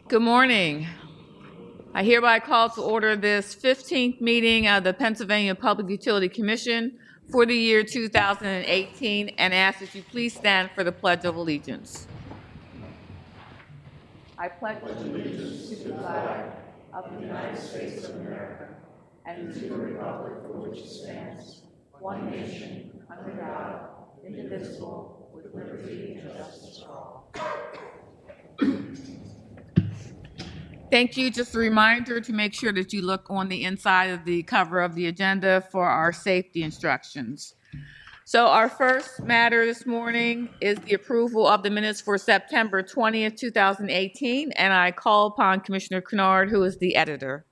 Good morning. I hereby call to order this 15th meeting of the Pennsylvania Public Utility Commission for the year 2018 and ask that you please stand for the Pledge of Allegiance. I pledge allegiance to the flag of the United States of America and to the republic for which it stands, one nation, under God, indivisible, with liberty and justice for all. Thank you. Just a reminder to make sure that you look on the inside of the cover of the agenda for our safety instructions. So our first matter this morning is the approval of the minutes for September 20th, 2018, and I call upon Commissioner Kennard, who is the editor.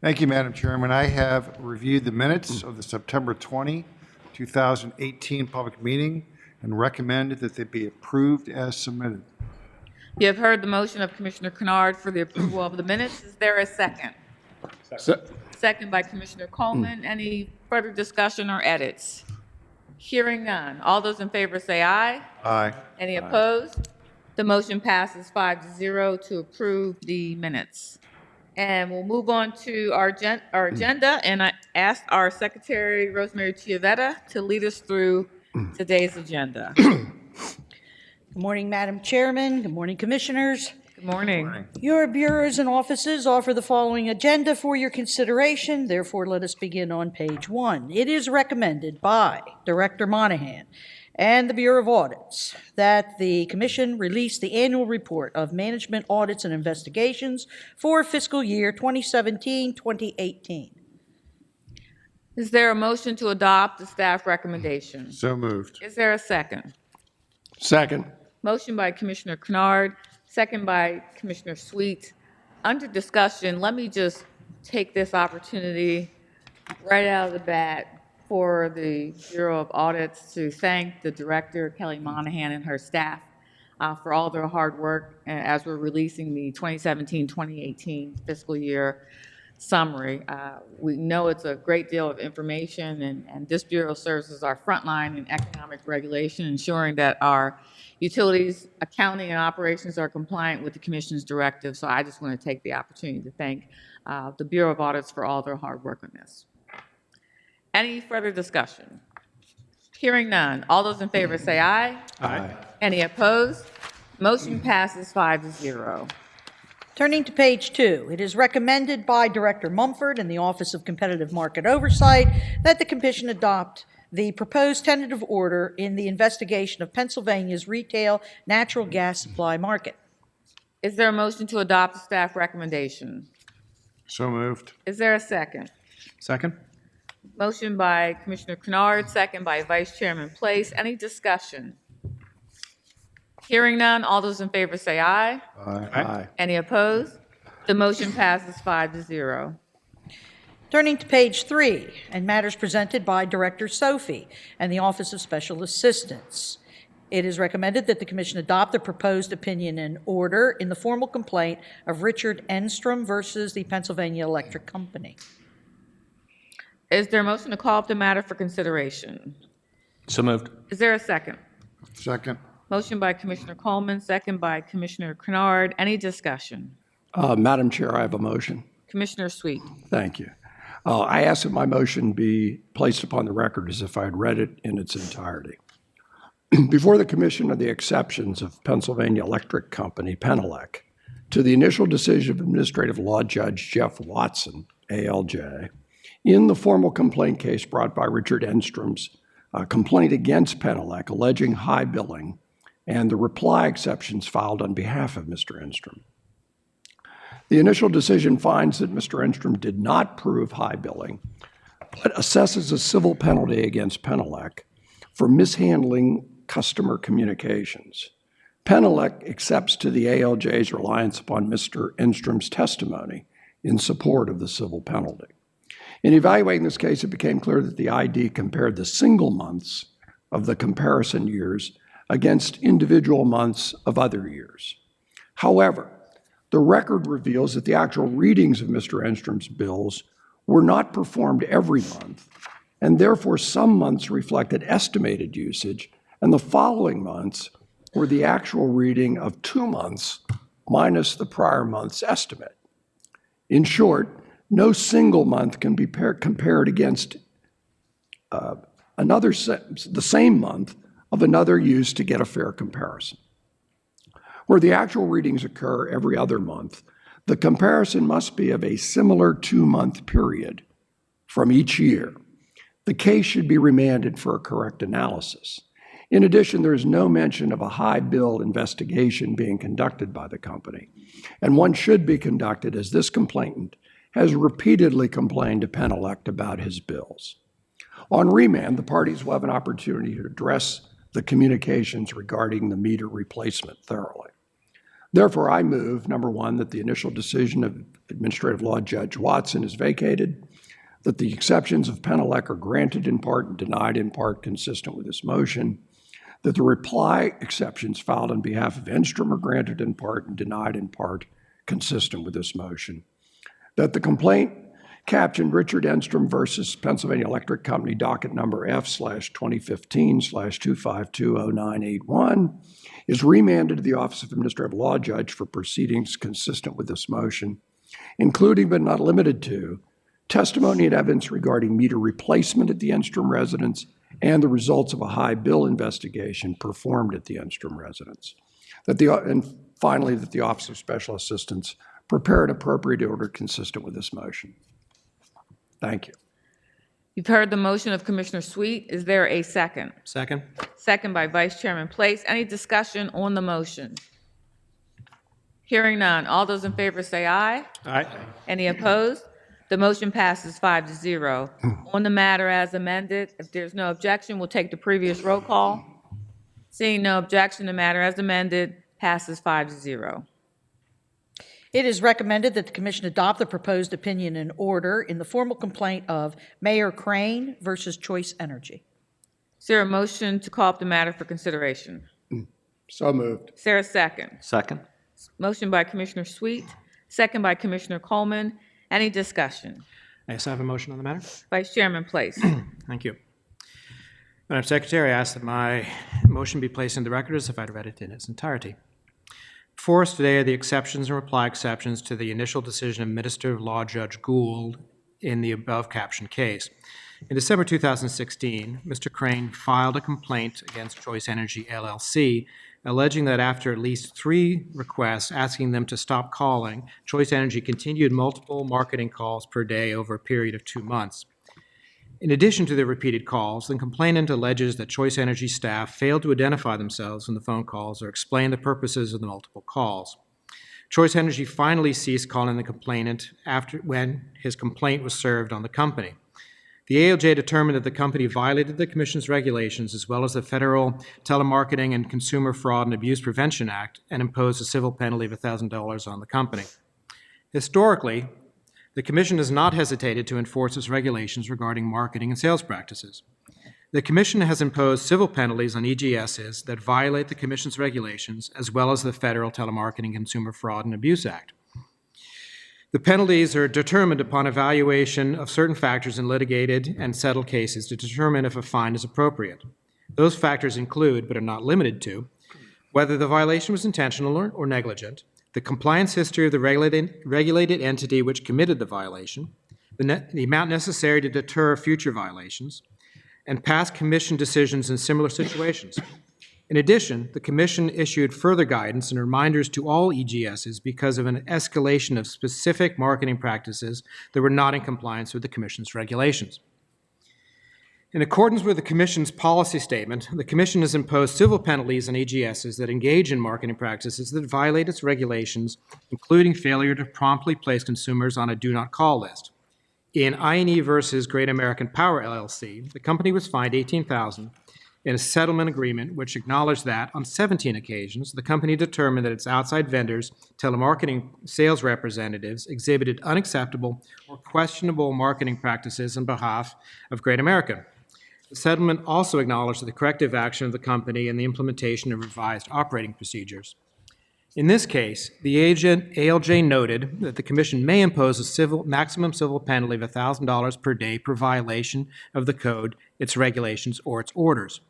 Thank you, Madam Chairman. I have reviewed the minutes of the September 20, 2018 public meeting and recommend that they be approved as submitted. You have heard the motion of Commissioner Kennard for the approval of the minutes. Is there a second? Second by Commissioner Coleman. Any further discussion or edits? Hearing none. All those in favor say aye. Aye. Any opposed? The motion passes 5-0 to approve the minutes. And we'll move on to our agenda, and I asked our Secretary, Rosemary Chiavetta, to lead us through today's agenda. Good morning, Madam Chairman. Good morning, Commissioners. Good morning. Your bureaus and offices offer the following agenda for your consideration. Therefore, let us begin on page 1. It is recommended by Director Monahan and the Bureau of Audits that the Commission release the annual report of management audits and investigations for fiscal year 2017-2018. Is there a motion to adopt the staff recommendation? So moved. Is there a second? Second. Motion by Commissioner Kennard, second by Commissioner Sweet. Under discussion, let me just take this opportunity right out of the bat for the Bureau of Audits to thank the Director, Kelly Monahan, and her staff for all their hard work as we're releasing the 2017-2018 fiscal year summary. We know it's a great deal of information, and this Bureau serves as our front line in economic regulation, ensuring that our utilities, accounting, and operations are compliant with the Commission's directive. So I just want to take the opportunity to thank the Bureau of Audits for all their hard work on this. Any further discussion? Hearing none. All those in favor say aye. Aye. Any opposed? Motion passes 5-0. Turning to page 2, it is recommended by Director Mumford and the Office of Competitive Market Oversight that the Commission adopt the proposed tentative order in the investigation of Pennsylvania's retail natural gas supply market. Is there a motion to adopt the staff recommendation? So moved. Is there a second? Second. Motion by Commissioner Kennard, second by Vice Chairman Place. Any discussion? Hearing none, all those in favor say aye. Aye. Any opposed? The motion passes 5-0. Turning to page 3, and matters presented by Director Sophie and the Office of Special Assistance. It is recommended that the Commission adopt the proposed opinion and order in the formal complaint of Richard Enstrom versus the Pennsylvania Electric Company. Is there a motion to call up the matter for consideration? So moved. Is there a second? Second. Motion by Commissioner Coleman, second by Commissioner Kennard. Any discussion? Madam Chair, I have a motion. Commissioner Sweet. Thank you. I ask that my motion be placed upon the record as if I had read it in its entirety. Before the Commission are the exceptions of Pennsylvania Electric Company, Penelec, to the initial decision of Administrative Law Judge Jeff Watson, ALJ, in the formal complaint case brought by Richard Enstrom's complaint against Penelec alleging high billing and the reply exceptions filed on behalf of Mr. Enstrom. The initial decision finds that Mr. Enstrom did not prove high billing, but assesses a civil penalty against Penelec for mishandling customer communications. Penelec accepts to the ALJ's reliance upon Mr. Enstrom's testimony in support of the civil penalty. In evaluating this case, it became clear that the ID compared the single months of the comparison years against individual months of other years. However, the record reveals that the actual readings of Mr. Enstrom's bills were not performed every month, and therefore some months reflected estimated usage, and the following months were the actual reading of 2 months minus the prior month's estimate. In short, no single month can be compared against the same month of another used to get a fair comparison. Where the actual readings occur every other month, the comparison must be of a similar 2-month period from each year. The case should be remanded for a correct analysis. In addition, there is no mention of a high bill investigation being conducted by the company, and one should be conducted as this complainant has repeatedly complained to Penelect about his bills. On remand, the parties will have an opportunity to address the communications regarding the meter replacement thoroughly. Therefore, I move, number one, that the initial decision of Administrative Law Judge Watson is vacated, that the exceptions of Penelec are granted in part and denied in part consistent with this motion, that the reply exceptions filed on behalf of Enstrom are granted in part and denied in part consistent with this motion, that the complaint captioned Richard Enstrom versus Pennsylvania Electric Company docket number F/2015/2520981 is remanded to the Office of Administrative Law Judge for proceedings consistent with this motion, including but not limited to testimony and evidence regarding meter replacement at the Enstrom residence and the results of a high bill investigation performed at the Enstrom residence. And finally, that the Office of Special Assistance prepare an appropriate order consistent with this motion. Thank you. You've heard the motion of Commissioner Sweet. Is there a second? Second. Second by Vice Chairman Place. Any discussion on the motion? Hearing none. All those in favor say aye. Aye. Any opposed? The motion passes 5-0. On the matter as amended, if there's no objection, we'll take the previous roll call. Seeing no objection, the matter as amended passes 5-0. It is recommended that the commission adopt the proposed opinion and order in the formal complaint of Mayor Crane versus Choice Energy. Is there a motion to call up the matter for consideration? So moved. Is there a second? Second. Motion by Commissioner Sweet, second by Commissioner Coleman. Any discussion? Yes, I have a motion on the matter. Vice Chairman Place. Thank you. Madam Secretary, I ask that my motion be placed in the record as if I'd read it in its entirety. Before us today are the exceptions and reply exceptions to the initial decision of Administrative Law Judge Gould in the above captioned case. In December 2016, Mr. Crane filed a complaint against Choice Energy LLC, alleging that after at least 3 requests asking them to stop calling, Choice Energy continued multiple marketing calls per day over a period of 2 months. In addition to the repeated calls, the complainant alleges that Choice Energy staff failed to identify themselves in the phone calls or explain the purposes of the multiple calls. Choice Energy finally ceased calling the complainant when his complaint was served on the company. The ALJ determined that the company violated the Commission's regulations as well as the Federal Telemarketing and Consumer Fraud and Abuse Prevention Act and imposed a civil penalty of $1,000 on the company. Historically, the Commission has not hesitated to enforce its regulations regarding marketing and sales practices. The Commission has imposed civil penalties on EGSs that violate the Commission's regulations as well as the Federal Telemarketing and Consumer Fraud and Abuse Act. The penalties are determined upon evaluation of certain factors in litigated and settled cases to determine if a fine is appropriate. Those factors include, but are not limited to, whether the violation was intentional or negligent, the compliance history of the regulated entity which committed the violation, the amount necessary to deter future violations, and past Commission decisions in similar situations. In addition, the Commission issued further guidance and reminders to all EGSs because of an escalation of specific marketing practices that were not in compliance with the Commission's regulations. In accordance with the Commission's policy statement, the Commission has imposed civil penalties on EGSs that engage in marketing practices that violate its regulations, including failure to promptly place consumers on a do not call list. In INE versus Great American Power LLC, the company was fined $18,000 in a settlement agreement which acknowledged that on 17 occasions, the company determined that its outside vendors, telemarketing sales representatives, exhibited unacceptable or questionable marketing practices on behalf of Great American. The settlement also acknowledged the corrective action of the company and the implementation of revised operating procedures. In this case, the ALJ noted that the Commission may impose a maximum civil penalty of $1,000 per day per violation of the code, its regulations, or its orders.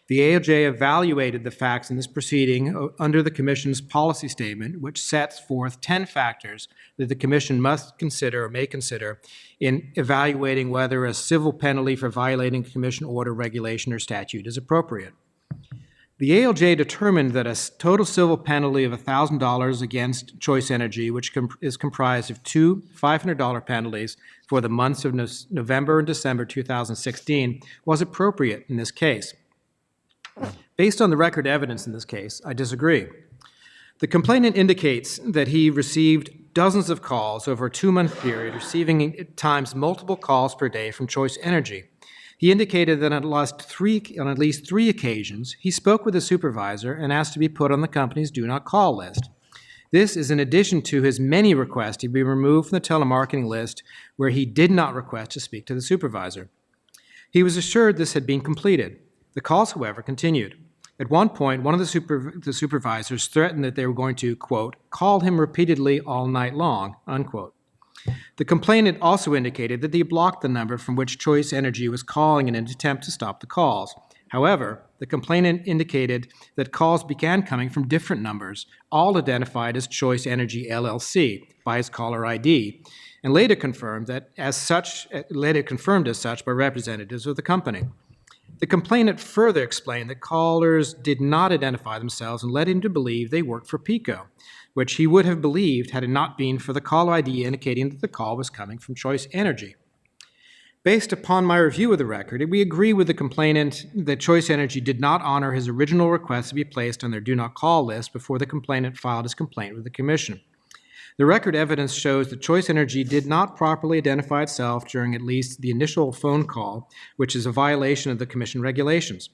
The ALJ evaluated the facts in this proceeding under the Commission's policy statement, which sets forth 10 factors that the Commission must consider or may consider in evaluating whether a civil penalty for violating a Commission order, regulation, or statute is appropriate. The ALJ determined that a total civil penalty of $1,000 against Choice Energy, which is comprised of two $500 penalties for the months of November and December 2016, was appropriate in this case. Based on the record evidence in this case, I disagree. The complainant indicates that he received dozens of calls over a 2-month period, receiving at times multiple calls per day from Choice Energy. He indicated that on at least three occasions, he spoke with a supervisor and asked to be put on the company's do not call list. This is in addition to his many requests to be removed from the telemarketing list where he did not request to speak to the supervisor. He was assured this had been completed. The calls, however, continued. At one point, one of the supervisors threatened that they were going to, quote, call him repeatedly all night long, unquote. The complainant also indicated that he blocked the number from which Choice Energy was calling in an attempt to stop the calls. However, the complainant indicated that calls began coming from different numbers, all identified as Choice Energy LLC by his caller ID, and later confirmed as such by representatives of the company. The complainant further explained that callers did not identify themselves and led him to believe they worked for PICO, which he would have believed had it not been for the caller ID indicating that the call was coming from Choice Energy. Based upon my review of the record, we agree with the complainant that Choice Energy did not honor his original request to be placed on their do not call list before the complainant filed his complaint with the Commission. The record evidence shows that Choice Energy did not properly identify itself during at least the initial phone call, which is a violation of the Commission regulations.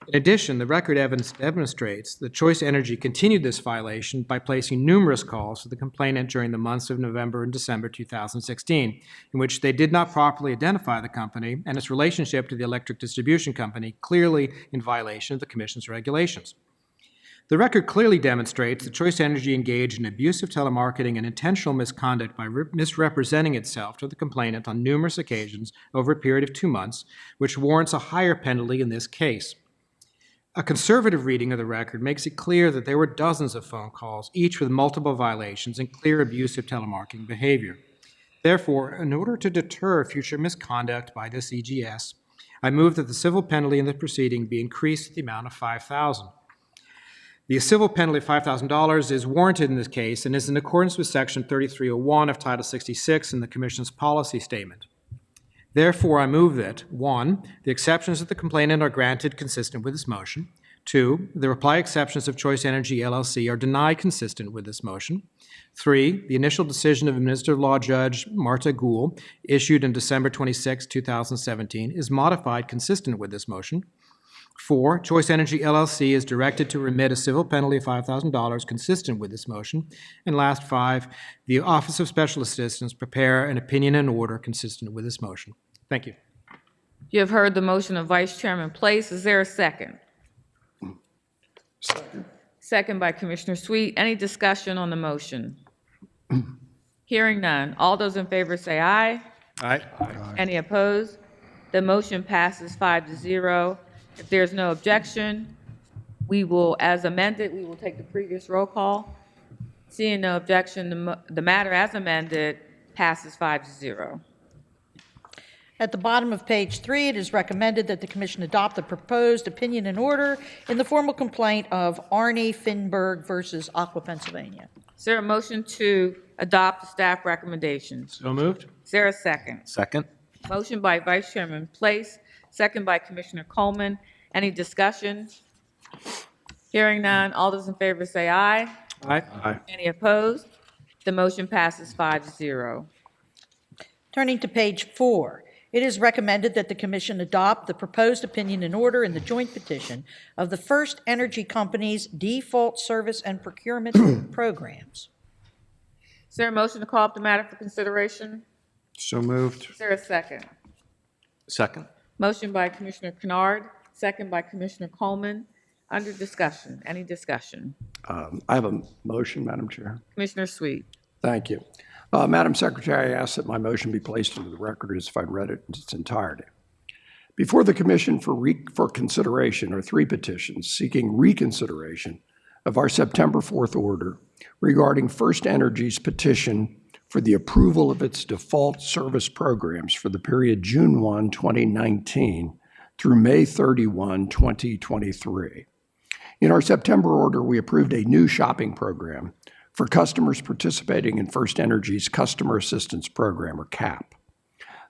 In addition, the record evidence demonstrates that Choice Energy continued this violation by placing numerous calls to the complainant during the months of November and December 2016, in which they did not properly identify the company and its relationship to the electric distribution company, clearly in violation of the Commission's regulations. The record clearly demonstrates that Choice Energy engaged in abusive telemarketing and intentional misconduct by misrepresenting itself to the complainant on numerous occasions over a period of 2 months, which warrants a higher penalty in this case. A conservative reading of the record makes it clear that there were dozens of phone calls, each with multiple violations and clear abusive telemarketing behavior. Therefore, in order to deter future misconduct by this EGS, I move that the civil penalty in the proceeding be increased to the amount of $5,000. The civil penalty of $5,000 is warranted in this case and is in accordance with Section 3301 of Title 66 in the Commission's policy statement. Therefore, I move that 1. The exceptions of the complainant are granted consistent with this motion. 2. The reply exceptions of Choice Energy LLC are denied consistent with this motion. 3. The initial decision of Administrative Law Judge Marta Gould, issued on December 26, 2017, is modified consistent with this motion. 4. Choice Energy LLC is directed to remit a civil penalty of $5,000 consistent with this motion. And last 5, the Office of Special Assistance prepare an opinion and order consistent with this motion. Thank you. You have heard the motion of Vice Chairman Place. Is there a second? Second. Second by Commissioner Sweet. Any discussion on the motion? Hearing none. All those in favor say aye. Aye. Any opposed? The motion passes 5-0. If there's no objection, we will, as amended, we will take the previous roll call. Seeing no objection, the matter as amended passes 5-0. At the bottom of page 3, it is recommended that the Commission adopt the proposed opinion and order in the formal complaint of Arnie Finberg versus Aqua, Pennsylvania. Is there a motion to adopt the staff recommendations? So moved. Is there a second? Second. Motion by Vice Chairman Place, second by Commissioner Coleman. Any discussion? Hearing none. All those in favor say aye. Aye. Aye. Any opposed? The motion passes 5-0. Turning to page 4, it is recommended that the Commission adopt the proposed opinion and order in the joint petition of the First Energy Company's default service and procurement programs. Is there a motion to call up the matter for consideration? So moved. Is there a second? Second. Motion by Commissioner Kennard, second by Commissioner Coleman. Under discussion. Any discussion? I have a motion, Madam Chair. Commissioner Sweet. Thank you. Madam Secretary, I ask that my motion be placed into the record as if I'd read it in its entirety. Before the Commission for consideration are three petitions seeking reconsideration of our September 4th order regarding First Energy's petition for the approval of its default service programs for the period June 1, 2019 through May 31, 2023. In our September order, we approved a new shopping program for customers participating in First Energy's Customer Assistance Program, or CAP.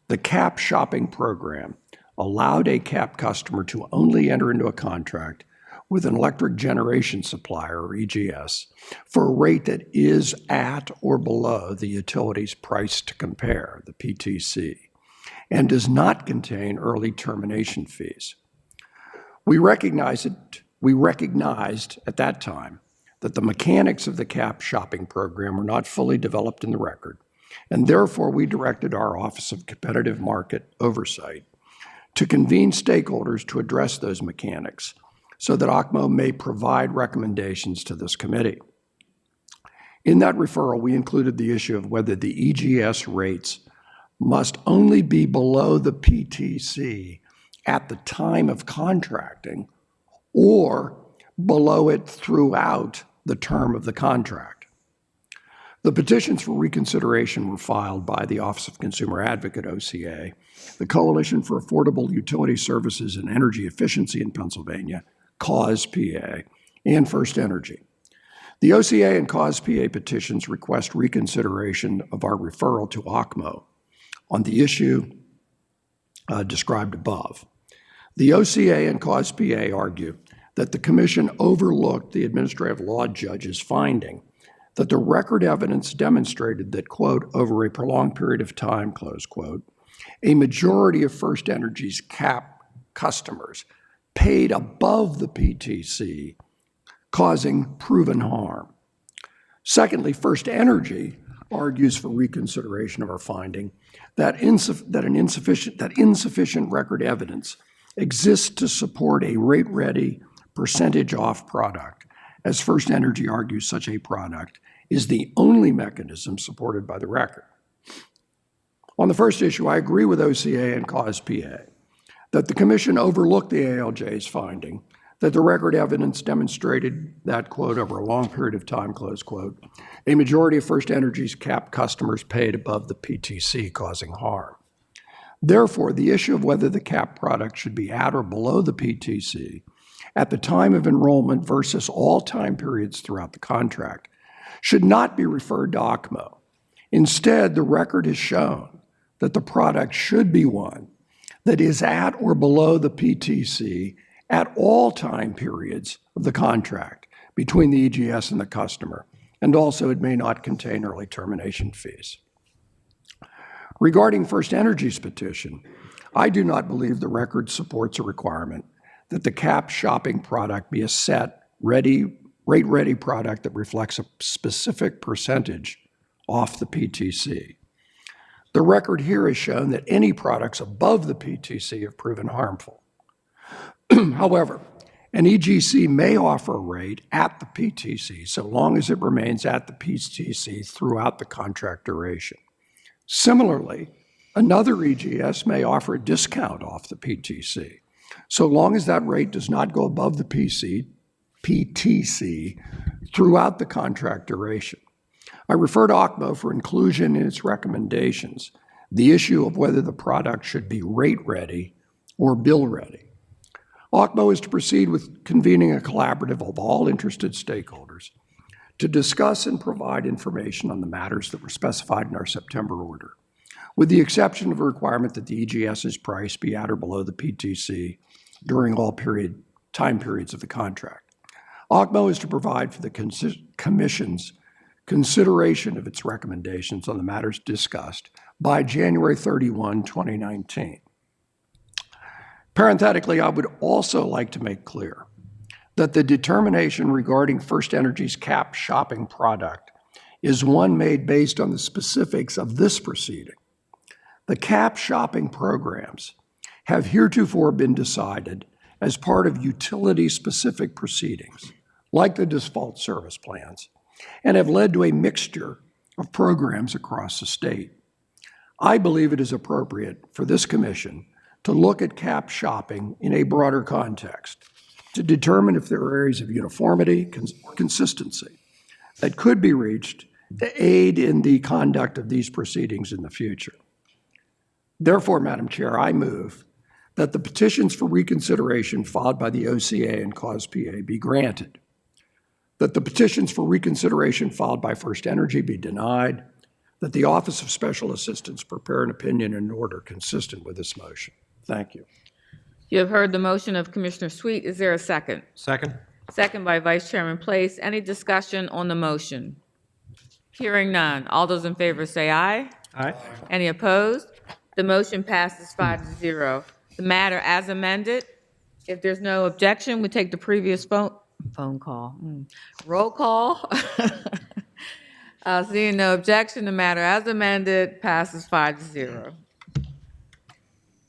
The CAP shopping program allowed a CAP customer to only enter into a contract with an electric generation supplier, or EGS, for a rate that is at or below the utility's price to compare, the PTC, and does not contain early termination fees. We recognized at that time that the mechanics of the CAP shopping program were not fully developed in the record, and therefore we directed our Office of Competitive Market Oversight to convene stakeholders to address those mechanics so that OCMO may provide recommendations to this committee. In that referral, we included the issue of whether the EGS rates must only be below the PTC at the time of contracting or below it throughout the term of the contract. The petitions for reconsideration were filed by the Office of Consumer Advocate, OCA, the Coalition for Affordable Utility Services and Energy Efficiency in Pennsylvania, CAUSE-PA, and First Energy. The OCA and CAUSE-PA petitions request reconsideration of our referral to OCMO on the issue described above. The OCA and CAUSE-PA argue that the Commission overlooked the administrative law judge's finding that the record evidence demonstrated that, quote, over a prolonged period of time, close quote, a majority of First Energy's CAP customers paid above the PTC, causing proven harm. Secondly, First Energy argues for reconsideration of our finding that insufficient record evidence exists to support a rate-ready percentage-off product, as First Energy argues such a product is the only mechanism supported by the record. On the first issue, I agree with OCA and CAUSE-PA that the Commission overlooked the ALJ's finding that the record evidence demonstrated that, quote, over a long period of time, close quote, a majority of First Energy's CAP customers paid above the PTC, causing harm. Therefore, the issue of whether the CAP product should be at or below the PTC at the time of enrollment versus all time periods throughout the contract should not be referred to OCMO. Instead, the record has shown that the product should be one that is at or below the PTC at all time periods of the contract between the EGS and the customer, and also it may not contain early termination fees. Regarding First Energy's petition, I do not believe the record supports a requirement that the CAP shopping product be a set, rate-ready product that reflects a specific percentage off the PTC. The record here has shown that any products above the PTC have proven harmful. However, an EGC may offer a rate at the PTC so long as it remains at the PTC throughout the contract duration. Similarly, another EGS may offer a discount off the PTC so long as that rate does not go above the PTC throughout the contract duration. I refer to OCMO for inclusion in its recommendations, the issue of whether the product should be rate-ready or bill-ready. OCMO is to proceed with convening a collaborative of all interested stakeholders to discuss and provide information on the matters that were specified in our September order, with the exception of a requirement that the EGS's price be at or below the PTC during all time periods of the contract. OCMO is to provide for the Commission's consideration of its recommendations on the matters discussed by January 31, 2019. Parenthetically, I would also like to make clear that the determination regarding First Energy's CAP shopping product is one made based on the specifics of this proceeding. The CAP shopping programs have heretofore been decided as part of utility-specific proceedings, like the default service plans, and have led to a mixture of programs across the state. I believe it is appropriate for this Commission to look at cap shopping in a broader context, to determine if there are areas of uniformity or consistency that could be reached to aid in the conduct of these proceedings in the future. Therefore, Madam Chair, I move that the petitions for reconsideration filed by the OCA and CAUSE-PA be granted, that the petitions for reconsideration filed by First Energy be denied, that the Office of Special Assistants prepare an opinion and order consistent with this motion. Thank you. You have heard the motion of Commissioner Sweet. Is there a second? Second. Second by Vice Chairman Place. Any discussion on the motion? Hearing none. All those in favor say aye. Aye. Any opposed? The motion passes 5-0. The matter as amended, if there's no objection, we take the previous phone call. Roll call. Seeing no objection, the matter as amended passes 5-0.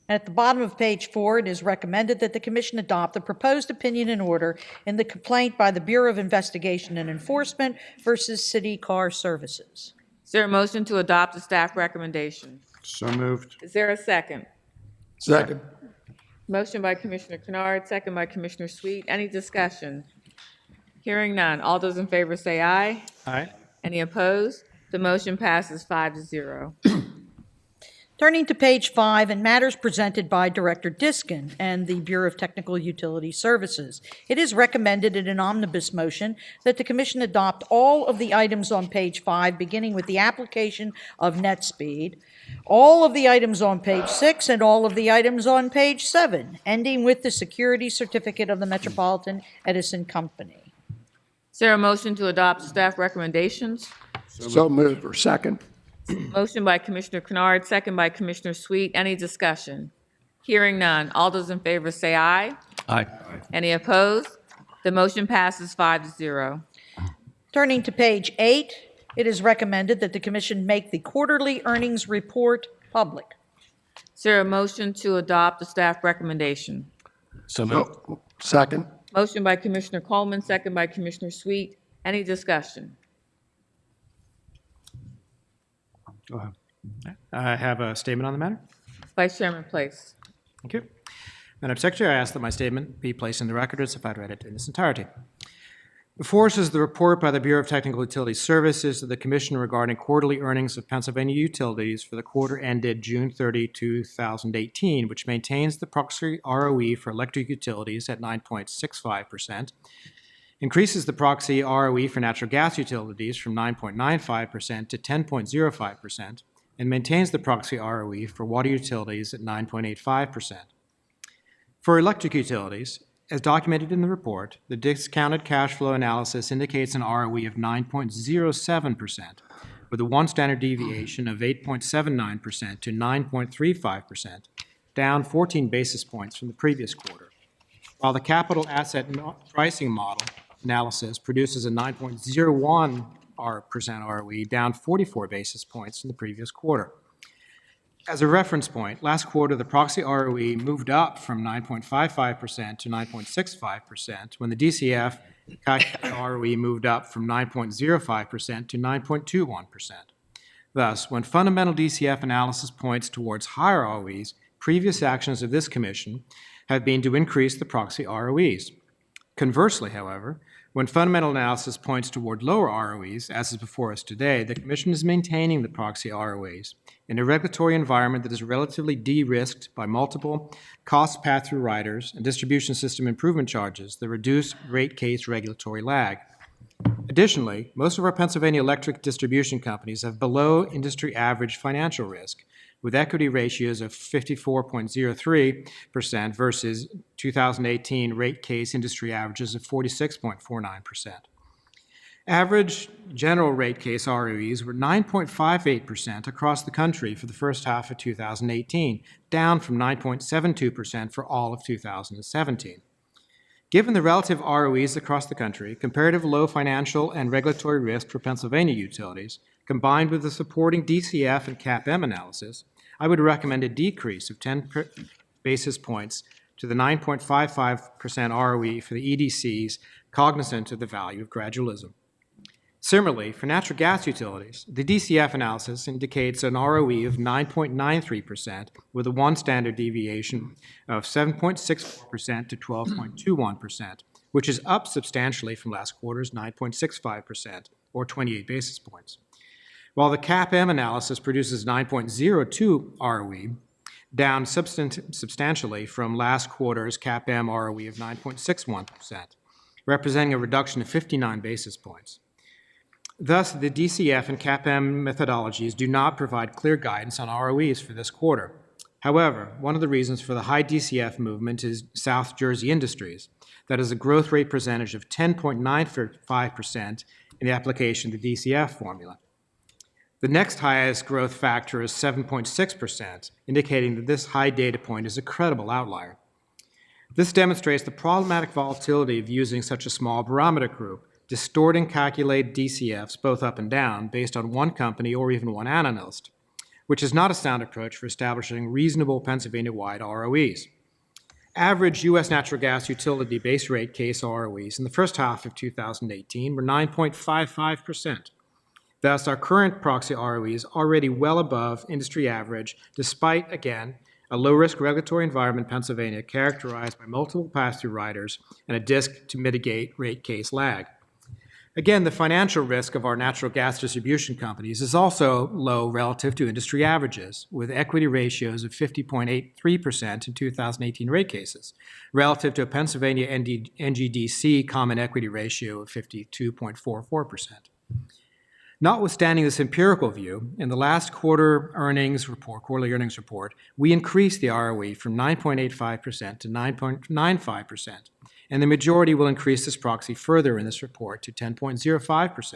At the bottom of page 4, it is recommended that the Commission adopt the proposed opinion and order in the complaint by the Bureau of Investigation and Enforcement versus City Car Services. Is there a motion to adopt the staff recommendation? So moved. Is there a second? Second. Motion by Commissioner Kennard, second by Commissioner Sweet. Any discussion? Hearing none. All those in favor say aye. Aye. Any opposed? The motion passes 5-0. Turning to page 5 and matters presented by Director Diskin and the Bureau of Technical Utility Services, it is recommended in an omnibus motion that the Commission adopt all of the items on page 5, beginning with the application of net speed, all of the items on page 6, and all of the items on page 7, ending with the security certificate of the Metropolitan Edison Company. Is there a motion to adopt staff recommendations? So moved. Or second. Motion by Commissioner Kennard, second by Commissioner Sweet. Any discussion? Hearing none. All those in favor say aye. Aye. Any opposed? The motion passes 5-0. Turning to page 8, it is recommended that the Commission make the quarterly earnings report public. Is there a motion to adopt the staff recommendation? So moved. Second. Motion by Commissioner Coleman, second by Commissioner Sweet. Any discussion? Go ahead. I have a statement on the matter. Vice Chairman Place. Thank you. Madam Secretary, I ask that my statement be placed in the record as if I'd read it in its entirety. Before us is the report by the Bureau of Technical Utility Services to the Commission regarding quarterly earnings of Pennsylvania utilities for the quarter ended June 30, 2018, which maintains the proxy ROE for electric utilities at 9.65%, increases the proxy ROE for natural gas utilities from 9.95% to 10.05%, and maintains the proxy ROE for water utilities at 9.85%. For electric utilities, as documented in the report, the discounted cash flow analysis indicates an ROE of 9.07%, with a one standard deviation of 8.79% to 9.35%, down 14 basis points from the previous quarter, while the capital asset pricing model analysis produces a 9.01% ROE, down 44 basis points from the previous quarter. As a reference point, last quarter, the proxy ROE moved up from 9.55% to 9.65%, when the DCF ROE moved up from 9.05% to 9.21%. Thus, when fundamental DCF analysis points towards higher ROEs, previous actions of this Commission have been to increase the proxy ROEs. Conversely, however, when fundamental analysis points toward lower ROEs, as is before us today, the Commission is maintaining the proxy ROEs in a regulatory environment that is relatively de-risked by multiple cost pass-through riders and distribution system improvement charges that reduce rate case regulatory lag. Additionally, most of our Pennsylvania electric distribution companies have below industry average financial risk, with equity ratios of 54.03% versus 2018 rate case industry averages of 46.49%. Average general rate case ROEs were 9.58% across the country for the first half of 2018, down from 9.72% for all of 2017. Given the relative ROEs across the country, comparative low financial and regulatory risk for Pennsylvania utilities, combined with the supporting DCF and CAPM analysis, I would recommend a decrease of 10 basis points to the 9.55% ROE for the EDCs, cognizant of the value of gradualism. Similarly, for natural gas utilities, the DCF analysis indicates an ROE of 9.93% with a one standard deviation of 7.64% to 12.21%, which is up substantially from last quarter's 9.65%, or 28 basis points. While the CAPM analysis produces 9.02 ROE, down substantially from last quarter's CAPM ROE of 9.61%, representing a reduction of 59 basis points. Thus, the DCF and CAPM methodologies do not provide clear guidance on ROEs for this quarter. However, one of the reasons for the high DCF movement is South Jersey Industries, that is a growth rate percentage of 10.95% in the application of the DCF formula. The next highest growth factor is 7.6%, indicating that this high data point is a credible outlier. This demonstrates the problematic volatility of using such a small barometer group, distorting calculated DCFs both up and down based on one company or even one analyst, which is not a sound approach for establishing reasonable Pennsylvania-wide ROEs. Average U.S. natural gas utility base rate case ROEs in the first half of 2018 were 9.55%. Thus, our current proxy ROE is already well above industry average, despite, again, a low-risk regulatory environment in Pennsylvania characterized by multiple pass-through riders and a DISC to mitigate rate case lag. Again, the financial risk of our natural gas distribution companies is also low relative to industry averages, with equity ratios of 50.83% in 2018 rate cases, relative to a Pennsylvania NGDC common equity ratio of 52.44%. Notwithstanding this empirical view, in the last quarterly earnings report, we increased the ROE from 9.85% to 9.95%, and the majority will increase this proxy further in this report to 10.05%.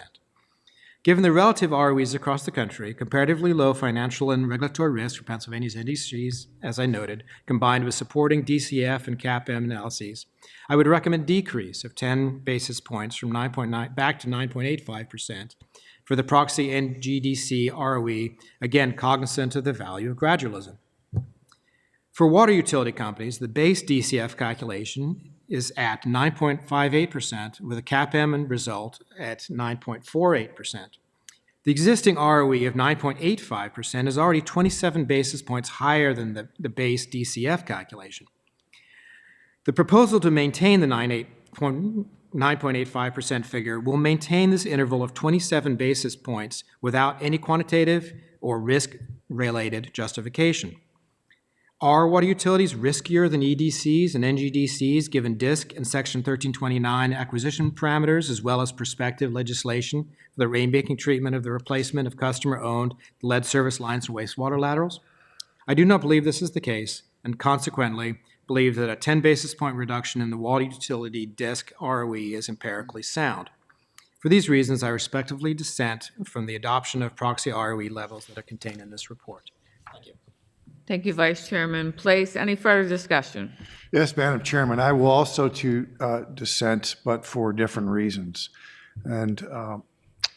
Given the relative ROEs across the country, comparatively low financial and regulatory risk for Pennsylvania's NDCs, as I noted, combined with supporting DCF and CAPM analyses, I would recommend decrease of 10 basis points from 9.9 back to 9.85% for the proxy NGDC ROE, again cognizant of the value of gradualism. For water utility companies, the base DCF calculation is at 9.58% with a CAPM result at 9.48%. The existing ROE of 9.85% is already 27 basis points higher than the base DCF calculation. The proposal to maintain the 9.85% figure will maintain this interval of 27 basis points without any quantitative or risk-related justification. Are water utilities riskier than EDCs and NGDCs given DISC and Section 1329 acquisition parameters, as well as prospective legislation for the rainmaking treatment of the replacement of customer-owned lead service lines and wastewater laterals? I do not believe this is the case, and consequently believe that a 10 basis point reduction in the water utility DISC ROE is empirically sound. For these reasons, I respectively dissent from the adoption of proxy ROE levels that are contained in this report. Thank you. Thank you, Vice Chairman Place. Any further discussion? Yes, Madam Chairman, I will also dissent, but for different reasons. And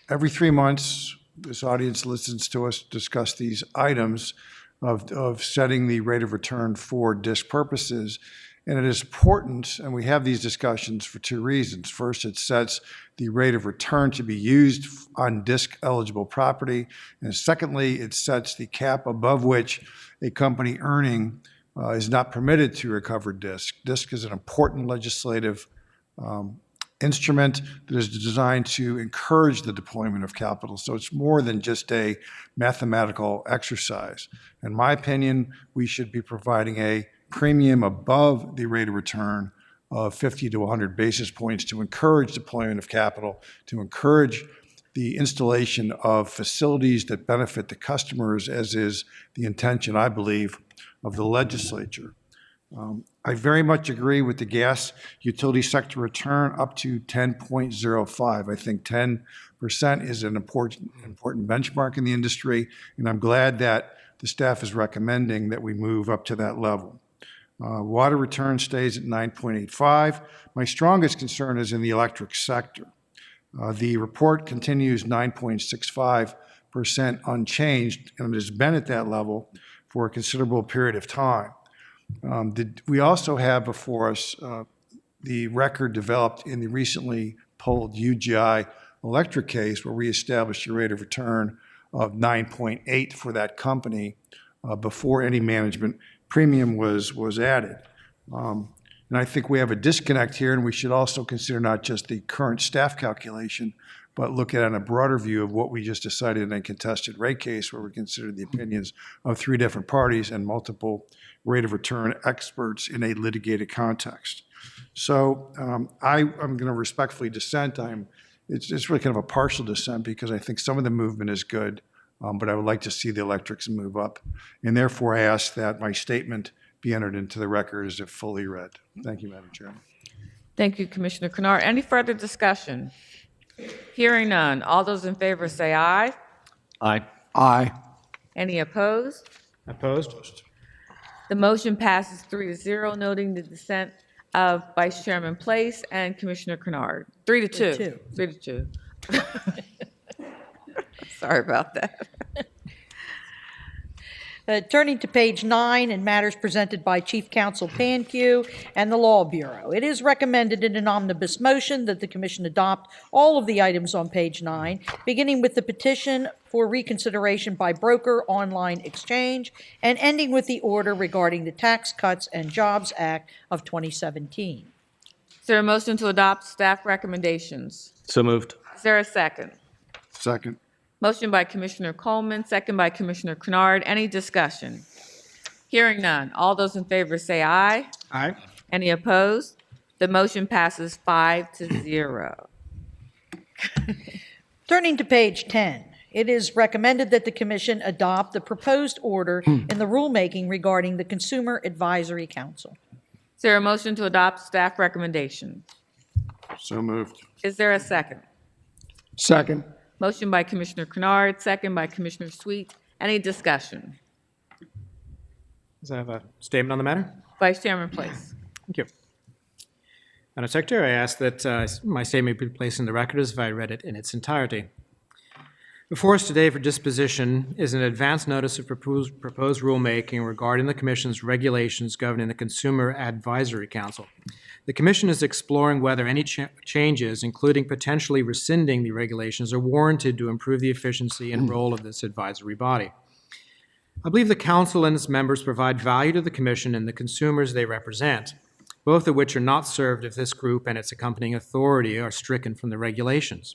every 3 months, this audience listens to us discuss these items of setting the rate of return for DISC purposes. And it is important, and we have these discussions for 2 reasons. First, it sets the rate of return to be used on DISC-eligible property. And secondly, it sets the cap above which a company earning is not permitted to recover DISC. DISC is an important legislative instrument that is designed to encourage the deployment of capital. So it's more than just a mathematical exercise. In my opinion, we should be providing a premium above the rate of return of 50 to 100 basis points to encourage deployment of capital, to encourage the installation of facilities that benefit the customers, as is the intention, I believe, of the legislature. I very much agree with the gas utility sector return up to 10.05. I think 10% is an important benchmark in the industry, and I'm glad that the staff is recommending that we move up to that level. Water return stays at 9.85. My strongest concern is in the electric sector. The report continues 9.65% unchanged, and it has been at that level for a considerable period of time. We also have before us the record developed in the recently polled UGI Electric case where we established a rate of return of 9.8 for that company before any management premium was added. And I think we have a disconnect here, and we should also consider not just the current staff calculation, but look at it on a broader view of what we just decided in a contested rate case where we considered the opinions of 3 different parties and multiple rate of return experts in a litigated context. So I'm going to respectfully dissent. It's really kind of a partial dissent because I think some of the movement is good, but I would like to see the electrics move up. And therefore, I ask that my statement be entered into the record as if fully read. Thank you, Madam Chairman. Thank you, Commissioner Kennard. Any further discussion? Hearing none. All those in favor say aye. Aye. Aye. Any opposed? Opposed? The motion passes 3-0, noting the dissent of Vice Chairman Place and Commissioner Kennard. 3-2. 3-2. Sorry about that. Turning to page 9 and matters presented by Chief Counsel Panque and the Law Bureau. It is recommended in an omnibus motion that the Commission adopt all of the items on page 9, beginning with the petition for reconsideration by broker online exchange and ending with the order regarding the Tax Cuts and Jobs Act of 2017. Is there a motion to adopt staff recommendations? So moved. Is there a second? Second. Motion by Commissioner Coleman, second by Commissioner Kennard. Any discussion? Hearing none. All those in favor say aye. Aye. Any opposed? The motion passes 5-0. Turning to page 10, it is recommended that the Commission adopt the proposed order in the rulemaking regarding the Consumer Advisory Council. Is there a motion to adopt staff recommendation? So moved. Is there a second? Second. Motion by Commissioner Kennard, second by Commissioner Sweet. Any discussion? Does I have a statement on the matter? Vice Chairman Place. Thank you. Madam Secretary, I ask that my statement be placed in the record as if I read it in its entirety. Before us today for disposition is an advance notice of proposed rulemaking regarding the Commission's regulations governing the Consumer Advisory Council. The Commission is exploring whether any changes, including potentially rescinding the regulations, are warranted to improve the efficiency and role of this advisory body. I believe the Council and its members provide value to the Commission and the consumers they represent, both of which are not served if this group and its accompanying authority are stricken from the regulations.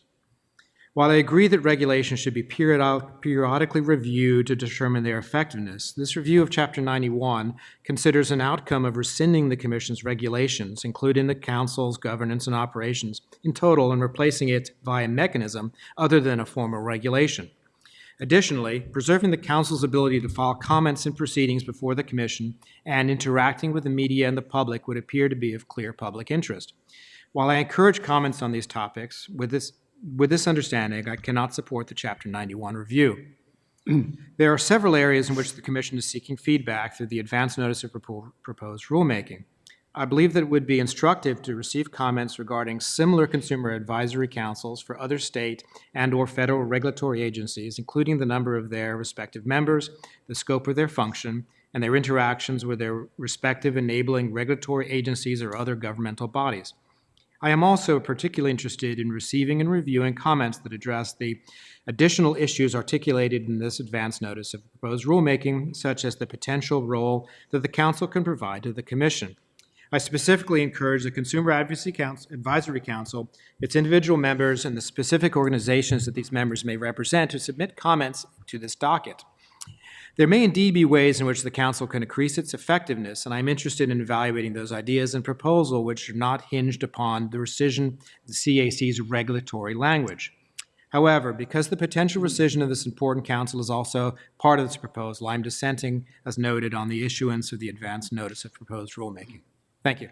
While I agree that regulations should be periodically reviewed to determine their effectiveness, this review of Chapter 91 considers an outcome of rescinding the Commission's regulations, including the Council's governance and operations, in total, and replacing it by a mechanism other than a formal regulation. Additionally, preserving the Council's ability to file comments and proceedings before the Commission and interacting with the media and the public would appear to be of clear public interest. While I encourage comments on these topics, with this understanding, I cannot support the Chapter 91 review. There are several areas in which the Commission is seeking feedback through the advance notice of proposed rulemaking. I believe that it would be instructive to receive comments regarding similar consumer advisory councils for other state and/or federal regulatory agencies, including the number of their respective members, the scope of their function, and their interactions with their respective enabling regulatory agencies or other governmental bodies. I am also particularly interested in receiving and reviewing comments that address the additional issues articulated in this advance notice of proposed rulemaking, such as the potential role that the Council can provide to the Commission. I specifically encourage the Consumer Advisory Council, its individual members, and the specific organizations that these members may represent to submit comments to this docket. There may indeed be ways in which the Council can increase its effectiveness, and I'm interested in evaluating those ideas and proposals which are not hinged upon the rescission of the CAC's regulatory language. However, because the potential rescission of this important council is also part of this proposal, I'm dissenting, as noted, on the issuance of the advance notice of proposed rulemaking. Thank you.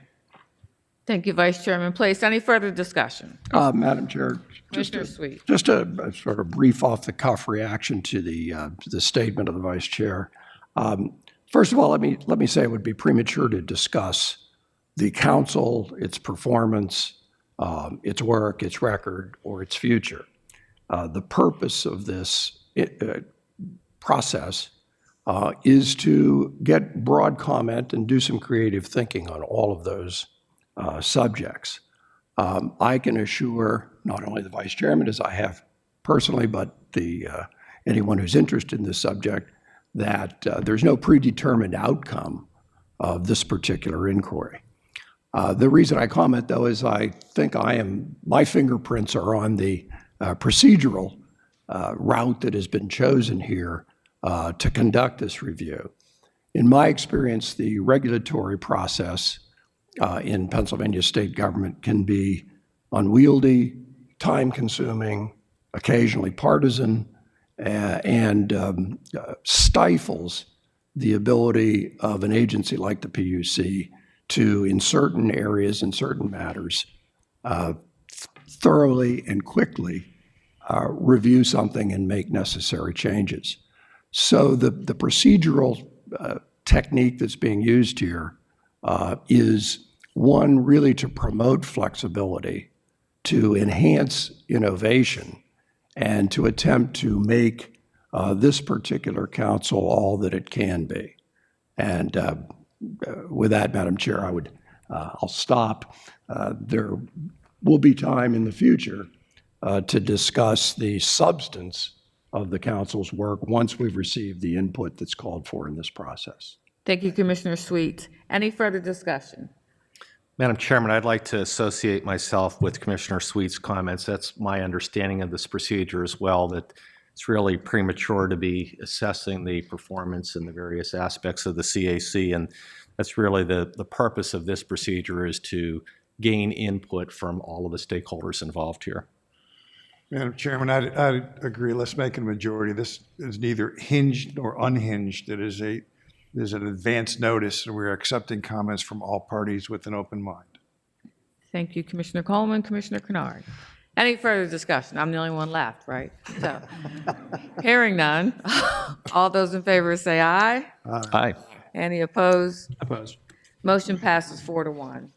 Thank you, Vice Chairman Place. Any further discussion? Madam Chair, Commissioner Sweet. just a sort of brief off-the-cuff reaction to the statement of the Vice Chair. First of all, let me say it would be premature to discuss the council, its performance, its work, its record, or its future. The purpose of this process is to get broad comment and do some creative thinking on all of those subjects. I can assure not only the vice chairman, as I have personally, but anyone who's interested in this subject, that there's no predetermined outcome of this particular inquiry. The reason I comment, though, is I think my fingerprints are on the procedural route that has been chosen here to conduct this review. In my experience, the regulatory process in Pennsylvania state government can be unwieldy, time-consuming, occasionally partisan, and stifles the ability of an agency like the PUC to, in certain areas, in certain matters, thoroughly and quickly review something and make necessary changes. So the procedural technique that's being used here is one really to promote flexibility, to enhance innovation, and to attempt to make this particular council all that it can be. And with that, Madam Chair, I'll stop. There will be time in the future to discuss the substance of the council's work once we've received the input that's called for in this process. Thank you, Commissioner Sweet. Any further discussion? Madam Chairman, I'd like to associate myself with Commissioner Sweet's comments. That's my understanding of this procedure as well, that it's really premature to be assessing the performance and the various aspects of the CAC, and that's really the purpose of this procedure, is to gain input from all of the stakeholders involved here. Madam Chairman, I agree. Let's make it a majority. This is neither hinged nor unhinged. There's an advance notice, and we're accepting comments from all parties with an open mind. Thank you, Commissioner Coleman. Commissioner Kennard. Any further discussion? I'm the only one left, right? So, hearing none. All those in favor say aye. Aye. Any opposed? Opposed. Motion passes 4-1.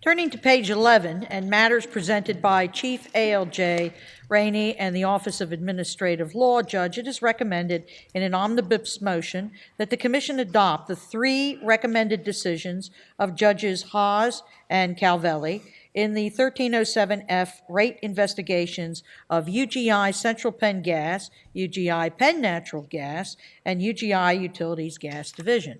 Turning to page 11, and matters presented by Chief ALJ Rainey and the Office of Administrative Law Judge, it is recommended in an omnibus motion that the Commission adopt the 3 recommended decisions of Judges Haas and Calvelli in the 1307F rate investigations of UGI Central Penn Gas, UGI Penn Natural Gas, and UGI Utilities Gas Division.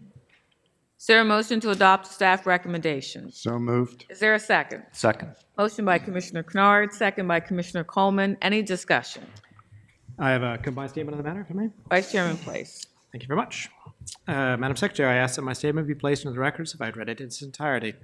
Is there a motion to adopt staff recommendations? So moved. Is there a second? Second. Motion by Commissioner Kennard, second by Commissioner Coleman. Any discussion? I have a combined statement on the matter, if I may. Vice Chairman Place. Thank you very much. Madam Secretary, I ask that my statement be placed into the records if I had read it in its entirety.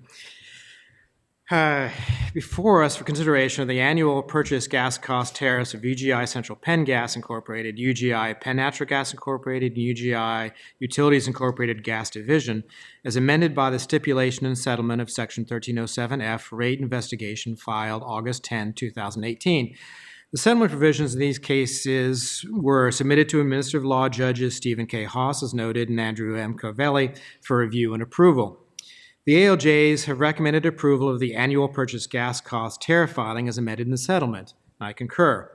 Before us for consideration of the annual purchase gas cost tariffs of UGI Central Penn Gas Incorporated, UGI Penn Natural Gas Incorporated, and UGI Utilities Incorporated Gas Division, as amended by the stipulation and settlement of Section 1307F rate investigation filed August 10, 2018. The settlement provisions in these cases were submitted to Administrative Law Judges Stephen K. Haas, as noted, and Andrew M. Covelli for review and approval. The ALJs have recommended approval of the annual purchase gas cost tariff filing as amended in the settlement. I concur.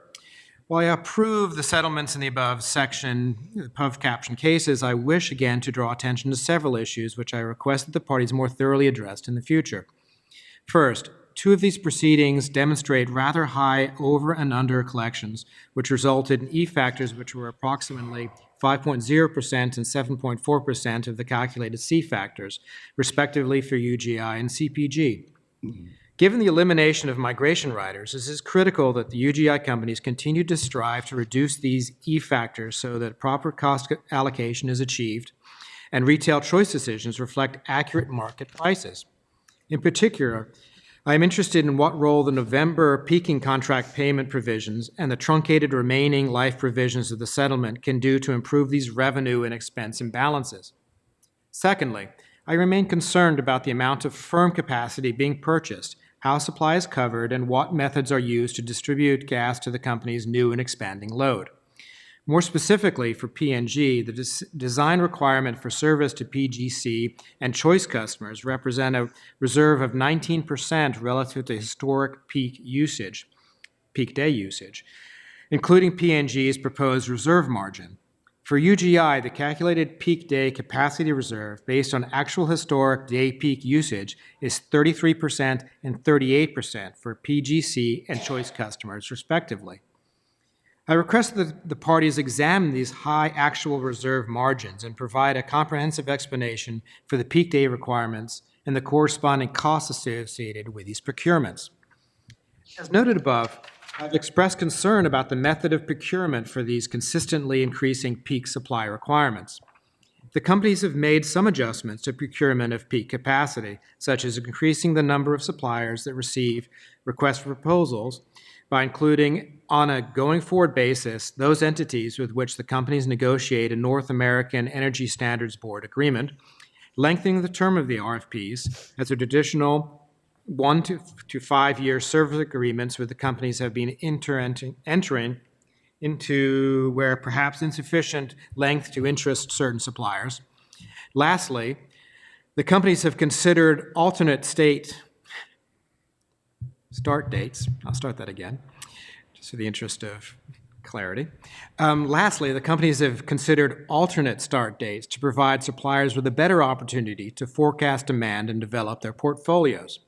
While I approve the settlements in the above section, above caption cases, I wish again to draw attention to several issues which I request that the parties more thoroughly addressed in the future. First, 2 of these proceedings demonstrate rather high over and under collections, which resulted in E-factors which were approximately 5.0% and 7.4% of the calculated C-factors, respectively for UGI and CPG. Given the elimination of migration riders, it is critical that the UGI companies continue to strive to reduce these E-factors so that proper cost allocation is achieved and retail choice decisions reflect accurate market prices. In particular, I am interested in what role the November peaking contract payment provisions and the truncated remaining life provisions of the settlement can do to improve these revenue and expense imbalances. Secondly, I remain concerned about the amount of firm capacity being purchased, how supply is covered, and what methods are used to distribute gas to the company's new and expanding load. More specifically, for PNG, the design requirement for service to PGC and choice customers represent a reserve of 19% relative to historic peak day usage, including PNG's proposed reserve margin. For UGI, the calculated peak day capacity reserve based on actual historic day peak usage is 33% and 38% for PGC and choice customers, respectively. I request that the parties examine these high actual reserve margins and provide a comprehensive explanation for the peak day requirements and the corresponding costs associated with these procurements. As noted above, I've expressed concern about the method of procurement for these consistently increasing peak supply requirements. The companies have made some adjustments to procurement of peak capacity, such as increasing the number of suppliers that receive requests for proposals by including, on a going-forward basis, those entities with which the companies negotiate a North American Energy Standards Board agreement, lengthening the term of the RFPs as a traditional 1 to 5 year service agreements with the companies have been entering into where perhaps insufficient length to interest certain suppliers. Lastly, the companies have considered alternate start dates. I'll start that again, just for the interest of clarity. Lastly, the companies have considered alternate start dates to provide suppliers with a better opportunity to forecast demand and develop their portfolios.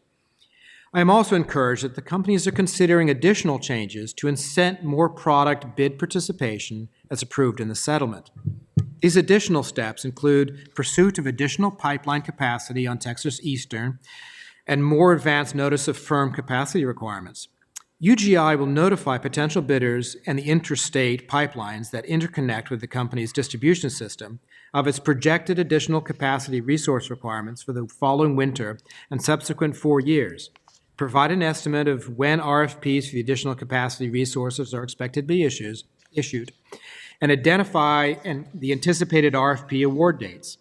I am also encouraged that the companies are considering additional changes to incent more product bid participation as approved in the settlement. These additional steps include pursuit of additional pipeline capacity on Texas Eastern and more advanced notice of firm capacity requirements. UGI will notify potential bidders and the interstate pipelines that interconnect with the company's distribution system of its projected additional capacity resource requirements for the following winter and subsequent 4 years. Provide an estimate of when RFPs for the additional capacity resources are expected to be issued, and identify the anticipated RFP award dates.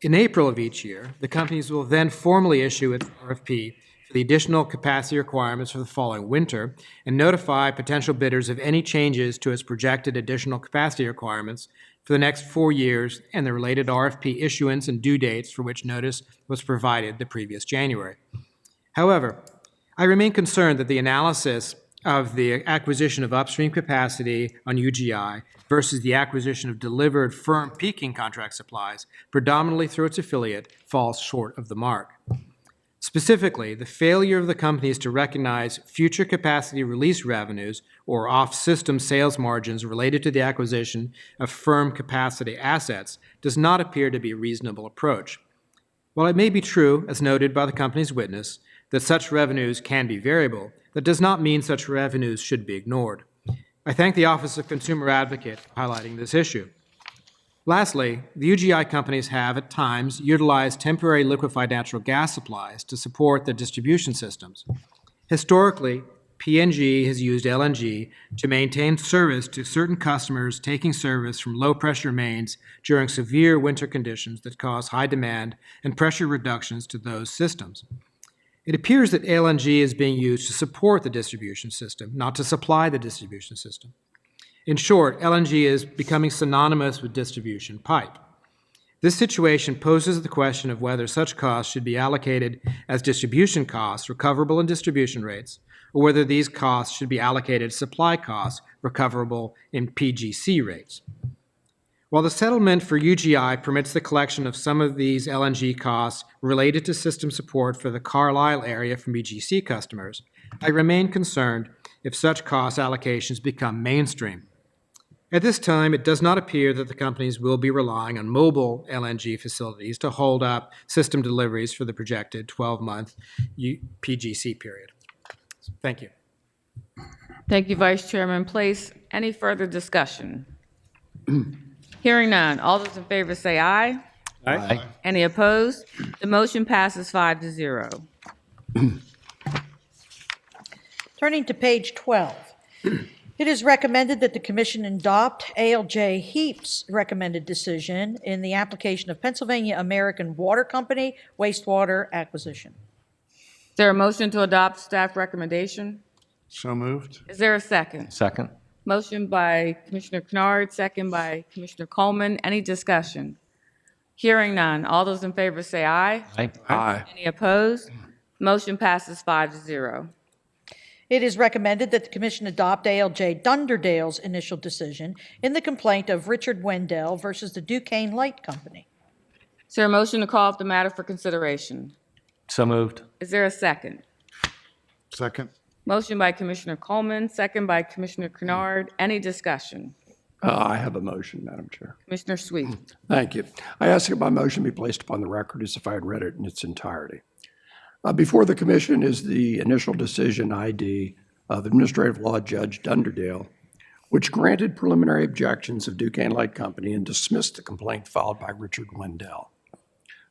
In April of each year, the companies will then formally issue its RFP for the additional capacity requirements for the following winter and notify potential bidders of any changes to its projected additional capacity requirements for the next 4 years and the related RFP issuance and due dates for which notice was provided the previous January. However, I remain concerned that the analysis of the acquisition of upstream capacity on UGI versus the acquisition of delivered firm peaking contract supplies, predominantly through its affiliate, falls short of the mark. Specifically, the failure of the companies to recognize future capacity release revenues or off-system sales margins related to the acquisition of firm capacity assets does not appear to be a reasonable approach. While it may be true, as noted by the company's witness, that such revenues can be variable, that does not mean such revenues should be ignored. I thank the Office of Consumer Advocate for highlighting this issue. Lastly, the UGI companies have, at times, utilized temporary liquefied natural gas supplies to support their distribution systems. Historically, PNG has used LNG to maintain service to certain customers taking service from low-pressure mains during severe winter conditions that cause high demand and pressure reductions to those systems. It appears that LNG is being used to support the distribution system, not to supply the distribution system. In short, LNG is becoming synonymous with distribution pipe. This situation poses the question of whether such costs should be allocated as distribution costs recoverable in distribution rates, or whether these costs should be allocated as supply costs recoverable in PGC rates. While the settlement for UGI permits the collection of some of these LNG costs related to system support for the Carlisle area from BGC customers, I remain concerned if such cost allocations become mainstream. At this time, it does not appear that the companies will be relying on mobile LNG facilities to hold up system deliveries for the projected 12-month PGC period. Thank you. Thank you, Vice Chairman Place. Any further discussion? Hearing none. All those in favor say aye. Aye. Any opposed? The motion passes 5-0. Turning to page 12. It is recommended that the Commission adopt ALJ Heap's recommended decision in the application of Pennsylvania American Water Company wastewater acquisition. Is there a motion to adopt staff recommendation? So moved. Is there a second? Second. Motion by Commissioner Kennard, second by Commissioner Coleman. Any discussion? Hearing none. All those in favor say aye. Aye. Aye. Any opposed? Motion passes 5-0. It is recommended that the Commission adopt ALJ Dunderdale's initial decision in the complaint of Richard Wendell versus the Duquesne Light Company. Is there a motion to call up the matter for consideration? So moved. Is there a second? Second. Motion by Commissioner Coleman, second by Commissioner Kennard. Any discussion? I have a motion, Madam Chair. Commissioner Sweet. Thank you. I ask that my motion be placed upon the record as if I had read it in its entirety. Before the Commission is the initial decision ID of Administrative Law Judge Dunderdale, which granted preliminary objections of Duquesne Light Company and dismissed the complaint filed by Richard Wendell.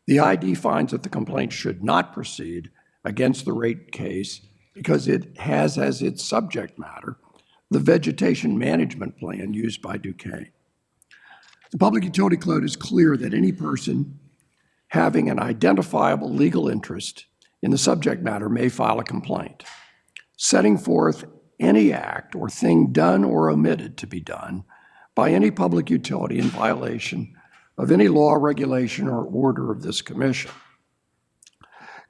The ID finds that the complaint should not proceed against the rate case because it has as its subject matter the vegetation management plan used by Duquesne. The Public Utility Code is clear that any person having an identifiable legal interest in the subject matter may file a complaint, setting forth any act or thing done or omitted to be done by any public utility in violation of any law, regulation, or order of this Commission.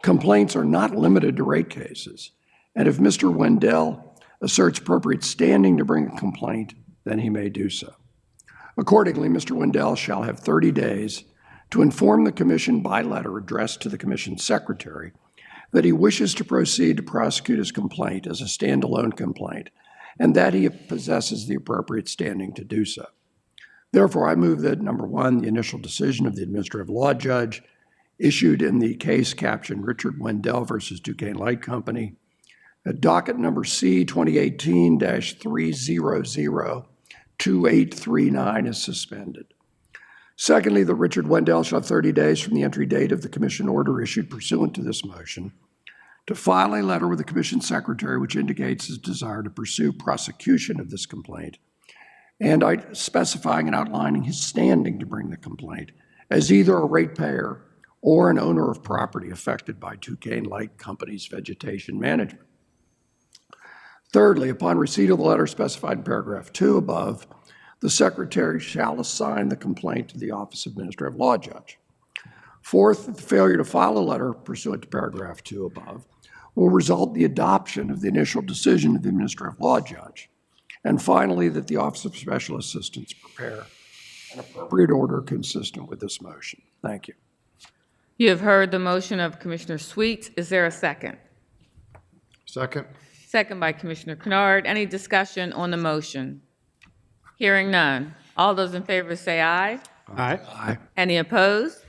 Complaints are not limited to rate cases, and if Mr. Wendell asserts appropriate standing to bring a complaint, then he may do so. Accordingly, Mr. Wendell shall have 30 days to inform the Commission by letter addressed to the Commission Secretary that he wishes to proceed to prosecute his complaint as a standalone complaint, and that he possesses the appropriate standing to do so. Therefore, I move that, number one, the initial decision of the Administrative Law Judge issued in the case captioned Richard Wendell versus Duquesne Light Company, at docket number C 2018-3002839 is suspended. Secondly, that Richard Wendell shall have 30 days from the entry date of the Commission order issued pursuant to this motion to file a letter with the Commission Secretary which indicates his desire to pursue prosecution of this complaint, and specifying and outlining his standing to bring the complaint as either a ratepayer or an owner of property affected by Duquesne Light Company's vegetation management. Thirdly, upon receipt of the letter specified in paragraph 2 above, the Secretary shall assign the complaint to the Office of Administrative Law Judge. Fourth, that the failure to file a letter pursuant to paragraph 2 above will result in the adoption of the initial decision of the Administrative Law Judge. And finally, that the Office of Special Assistants prepare an appropriate order consistent with this motion. Thank you. You have heard the motion of Commissioner Sweet. Is there a second? Second. Second by Commissioner Kennard. Any discussion on the motion? Hearing none. All those in favor say aye. Aye. Aye. Any opposed?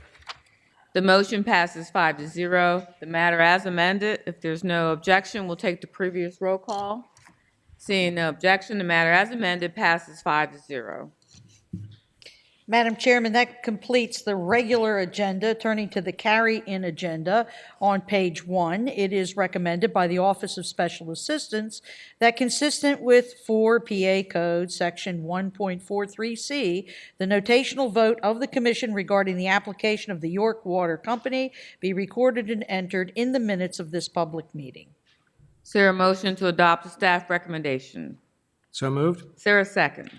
The motion passes 5-0. The matter as amended, if there's no objection, we'll take the previous roll call. Seeing no objection, the matter as amended passes 5-0. Madam Chairman, that completes the regular agenda. Turning to the carry-in agenda on page 1, it is recommended by the Office of Special Assistants that consistent with 4 PA Code Section 1.43C, the notational vote of the Commission regarding the application of the York Water Company be recorded and entered in the minutes of this public meeting. Is there a motion to adopt the staff recommendation? So moved. Is there a second?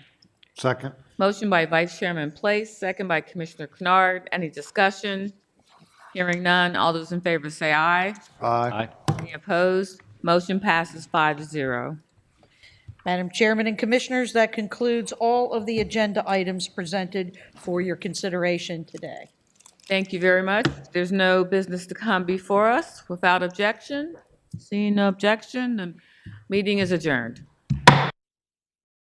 Second. Motion by Vice Chairman Place, second by Commissioner Kennard. Any discussion? Hearing none. All those in favor say aye. Aye. Any opposed? Motion passes 5-0. Madam Chairman and Commissioners, that concludes all of the agenda items presented for your consideration today. Thank you very much. There's no business to come before us. Without objection, seeing no objection, the meeting is adjourned.